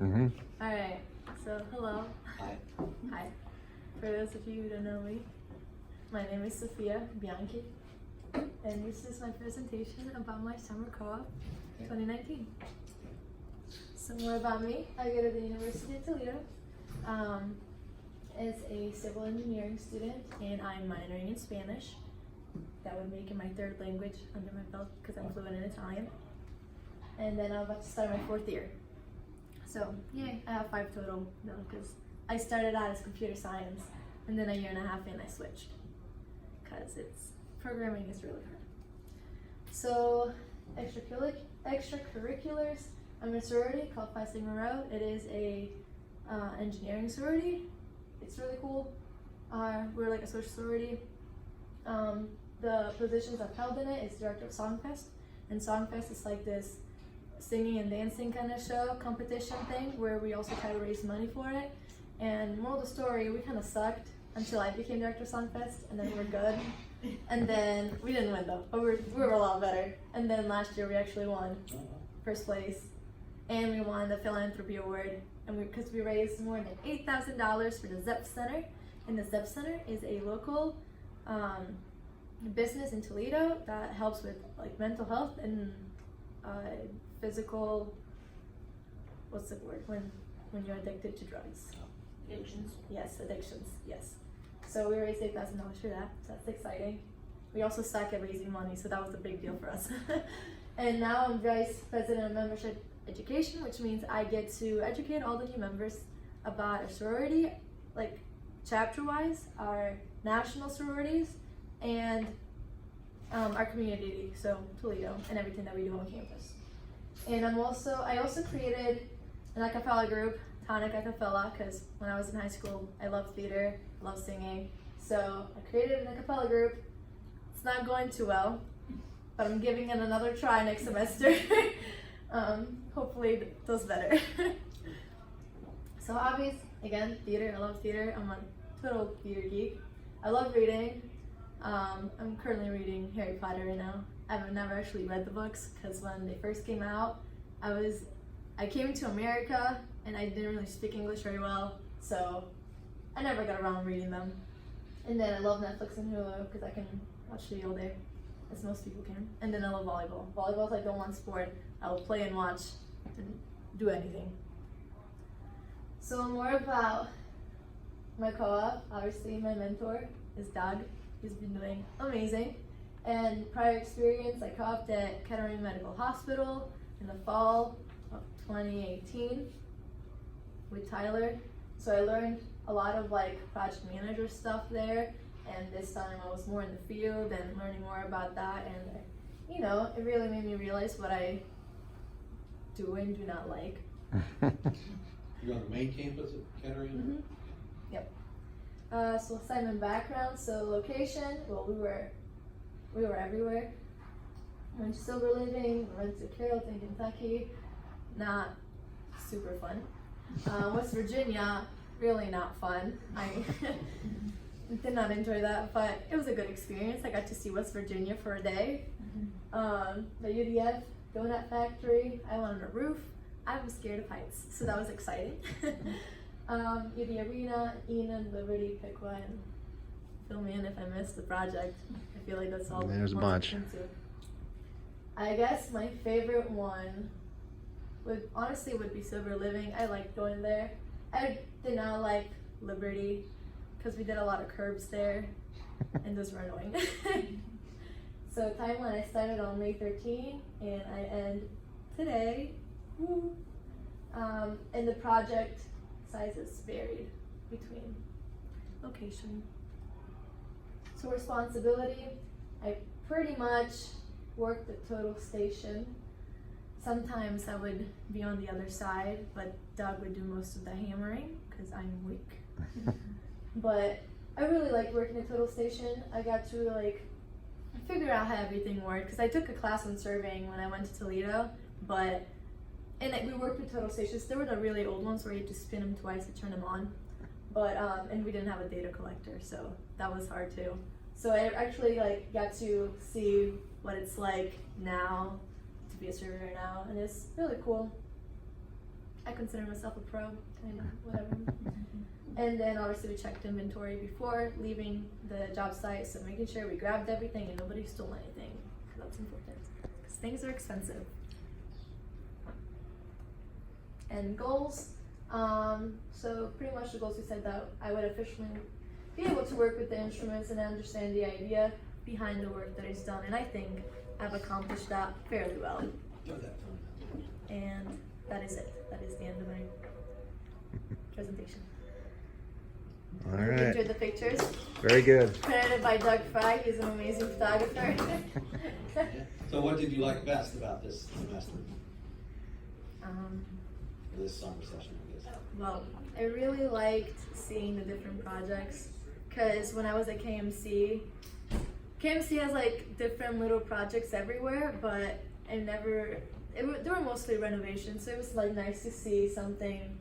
Mm-hmm. All right, so hello. Hi. Hi. For those of you who don't know me, my name is Sofia Bianchi, and this is my presentation about my summer co-op 2019. Some more about me. I go to the University of Toledo as a civil engineering student, and I'm minoring in Spanish. That would make it my third language under my belt because I'm fluent in Italian. And then I'm about to start my fourth year. So, yay, I have 5 total though, because I started out as computer science, and then a year and a half in I switched, because programming is really hard. So, extracurriculars, I'm in a sorority called Phi Sigma Rho. It is a engineering sorority. It's really cool. We're like a social sorority. The positions I've held in it is director of Songfest, and Songfest is like this singing and dancing kind of show competition thing where we also try to raise money for it. And moral of the story, we kind of sucked until I became director of Songfest, and then we're good. And then we didn't win though, but we were a lot better. And then last year we actually won first place, and we won the philanthropy award. And because we raised more than $8,000 for the ZEP Center, and the ZEP Center is a local business in Toledo that helps with like mental health and physical, what's the word, when you're addicted to drugs? Addictions. Yes, addictions, yes. So we raised $8,000 for that, so that's exciting. We also suck at raising money, so that was a big deal for us. And now I'm vice president of membership education, which means I get to educate all the new members about our sorority, like chapter-wise, our national sororities, and our community, so Toledo, and everything that we do on campus. And I also created an a cappella group, Tonic A Cappella, because when I was in high school, I loved theater, loved singing. So I created an a cappella group. It's not going too well, but I'm giving it another try next semester. Hopefully it does better. So hobbies, again, theater. I love theater. I'm a total theater geek. I love reading. I'm currently reading Harry Potter right now. I've never actually read the books because when they first came out, I came to America and I didn't really speak English very well, so I never got around reading them. And then I love Netflix and Hulu because I can watch TV all day, as most people can. And then I love volleyball. Volleyball is like the one sport I will play and watch and do anything. So more about my co-op. Obviously my mentor is Doug. He's been doing amazing. And prior experience, I co-opted at Kettering Medical Hospital in the fall of 2018 with Tyler. So I learned a lot of like project manager stuff there. And this time I was more in the field and learning more about that. And you know, it really made me realize what I do and do not like. You're on the main campus at Kettering? Mm-hmm. Yep. So assignment background, so location, well we were everywhere. We went to Silver Living, we went to Carrollton, Kentucky, not super fun. West Virginia, really not fun. I did not enjoy that, but it was a good experience. I got to see West Virginia for a day. The UDF Donut Factory, I went on a roof. I was scared of heights, so that was exciting. UD Arena, Enon, Liberty, Piqua, and fill me in if I missed the project. I feel like that's all. There's a bunch. I guess my favorite one would be Silver Living. I liked going there. I did not like Liberty because we did a lot of curbs there, and those were annoying. So timeline, I started on May 13 and I end today. Woo. And the project sizes varied between location. So responsibility, I pretty much worked the total station. Sometimes I would be on the other side, but Doug would do most of the hammering because I'm weak. But I really liked working at total station. I got to like figure out how everything worked because I took a class on surveying when I went to Toledo, and we worked with total stations. There were the really old ones where you had to spin them twice to turn them on, but and we didn't have a data collector, so that was hard too. So I actually like got to see what it's like now to be a surveyor now, and it's really cool. I consider myself a pro, kind of, whatever. And then obviously we checked inventory before leaving the job site, so making sure we grabbed everything and nobody stole anything, because that's important, because things are expensive. And goals, so pretty much the goals we said that I would officially be able to work with the instruments and understand the idea behind the work that is done, and I think I've accomplished that fairly well. And that is it. That is the end of my presentation. All You right. enjoyed the pictures? Very good. Credited by Doug Fry, he's an amazing photographer. So what did you like best about this semester, or this summer session, I guess? Well, I really liked seeing the different projects, because when I was at KMC has like different little projects everywhere, but they were mostly renovations, so it was like nice to see something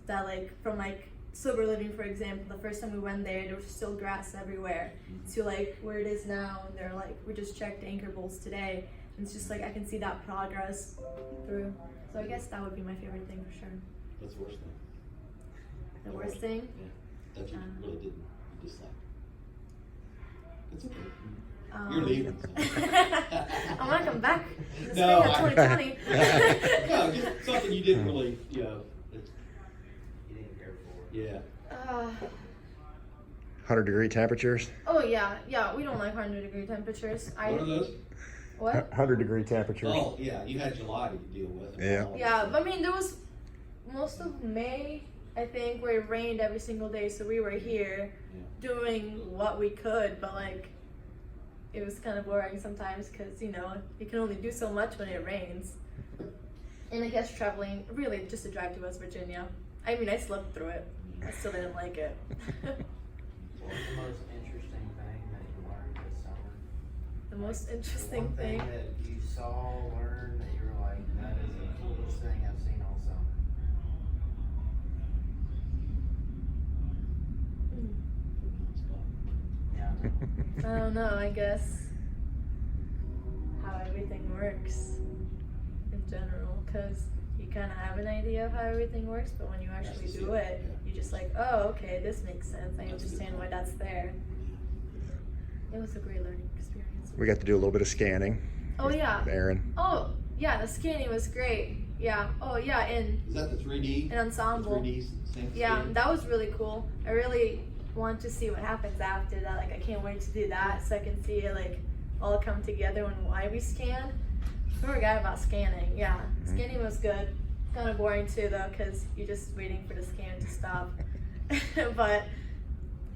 that like from like sober living, for example. The first time we went there was still grass everywhere, to like where it is now, and they're like, we just checked anchor bolts today, and it's just like I can see that progress through. So I guess that would be my favorite thing for sure. What's the worst thing? The worst thing? Yeah, that you really didn't dislike. It's okay. Um, You're leaving. So. I'm gonna come back in the No, spring of 2020. No, just something you didn't really, you know. You didn't care for. Yeah. 100-degree temperatures. Oh yeah, we don't like 100-degree temperatures. What are those? What? 100-degree temperatures. Oh, yeah, you had July to deal with. Yeah. Yeah, but I mean, there was most of May, I think, where it rained every single day, so we were here doing what we could, but like, it was kind of boring sometimes because, you know, you can only do so much when it rains. And I guess traveling, really just to drive to West Virginia. I mean, I slept through it. I still didn't like it. What's the most interesting thing that you learned this summer? The most The interesting one thing thing. that you saw, learned, that you were like, that is the coolest thing I've seen all summer. Yeah, I don't know, I guess how everything works in general, because you kind of have an idea of how everything works, but when you actually do it, you just like, oh, okay, this makes sense. I understand why that's there. It was a great learning experience. We got to do a little bit of scanning. Oh yeah. With Aaron. Oh yeah, the scanning was great. Yeah. Oh yeah, and Is that the 3D? an ensemble. The 3D thing? Yeah, that was really cool. I really want to see what happens after that. Like, I can't wait to do that so I can see it like all come together and why we scan. I forgot about scanning. Yeah, scanning was good. Kind of boring too though, because you're just waiting for the scan to stop. But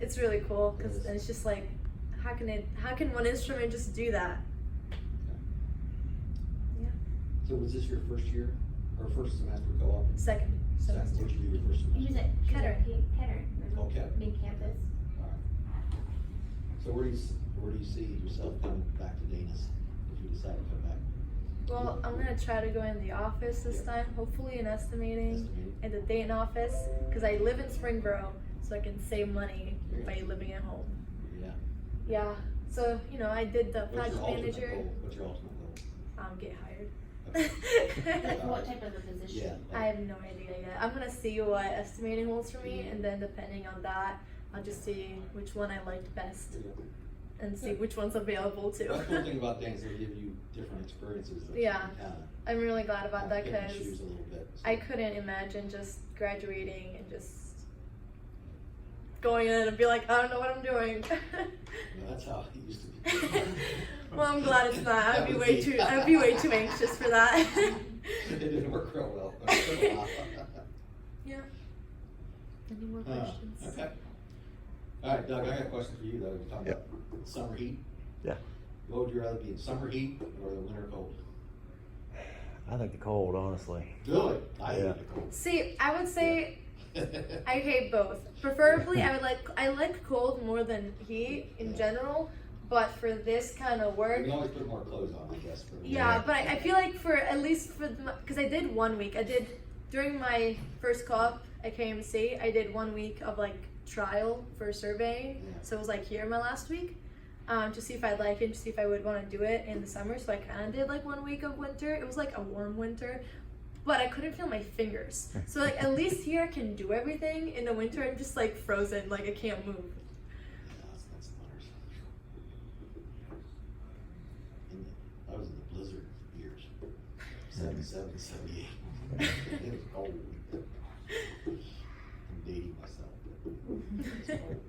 it's really cool because it's just like, how can one instrument just do that? Yeah. So was this your first year or first semester co-op? Second semester. What'd you do your first semester? Use it. Kettering. Kettering. There's Okay. a big campus. All right. So where do you see yourself coming back to Danis if you decide to come back? Well, I'm gonna try to go in the office this time, hopefully in estimating, in the Dayton office, because I live in Springboro, so I can save money by living at home. Yeah. Yeah, so, you know, I did the What's project your ultimate manager, goal? What's your ultimate goal? Get hired. Like what type of a position? Yeah. I have no idea yet. I'm gonna see what estimating holds for me, and then depending on that, I'll just see which one I liked best, and see which one's available too. That's one thing about things, they give you different experiences. That Yeah. you kinda I'm really glad about that pick and because choose a little bit. So- I couldn't imagine just graduating and just going in and be like, I don't know what I'm doing. Well, that's how it used to be. Well, I'm glad it's not. That I'd be would way too anxious for that. It didn't work real well. Yeah. Any more questions? Okay. All right, Doug, I got a question for you though. You're talking Yep. about summer heat. Yeah. What would you rather be in, summer heat or the winter cold? I think the cold, honestly. Really? I hate Yeah. the cold. See, I would say I hate both. Preferably, I like cold more than heat in general, but for this kind of You work, can always put more clothes on, I guess. For yeah. But I feel like for at least for because I did 1 week. I did during my first co-op at KMC. I did 1 week of like trial for surveying. Yeah. So it was like here my last week. To see if I'd like it, to see if I would want to do it in the summer. So I kind of did like 1 week of winter. It was like a warm winter, but I couldn't feel my fingers. So like at least here I can do everything. In the winter I'm just like frozen, like I can't move. Yeah, that's nutters. I was in the blizzard years, 77, 78. It was cold. I'm dating myself. It's cold.